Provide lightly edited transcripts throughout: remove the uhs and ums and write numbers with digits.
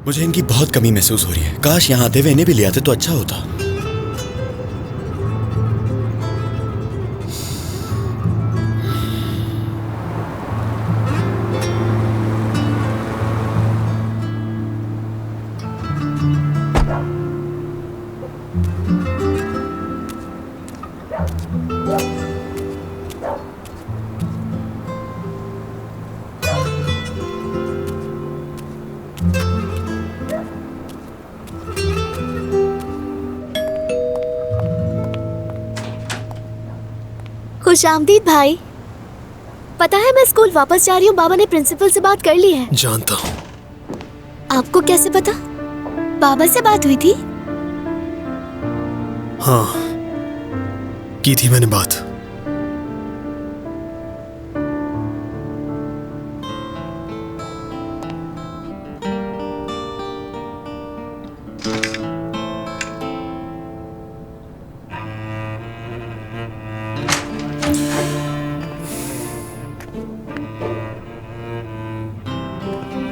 मुझे इनकी बहुत कमी महसूस हो रही है। काश यहाँ आते हुए इन्हें भी ले आते तो अच्छा होता। खुशामदीद भाई। पता है मैं स्कूल वापस जा रही हूँ। बाबा ने प्रिंसिपल से बात कर ली है। जानता हूँ। आपको कैसे पता? बाबा से बात हुई थी? हाँ, की थी मैंने बात।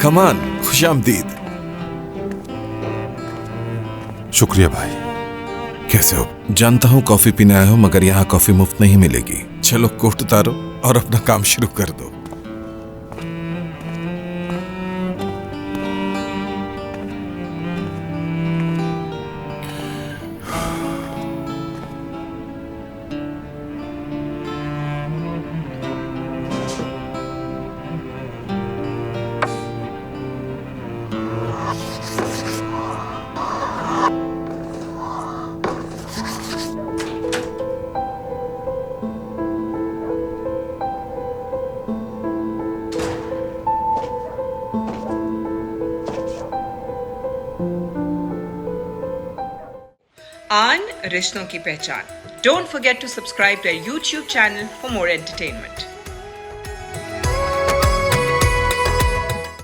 कमान, खुशामदीद। शुक्रिया भाई। कैसे हो? जानता हूँ कॉफी पीने आए हो, मगर यहाँ कॉफी मुफ्त नहीं मिलेगी। चलो कोट उतारो और अपना काम शुरू कर दो। आन रिश्तों की पहचान. Don't forget to subscribe to our YouTube channel for more entertainment.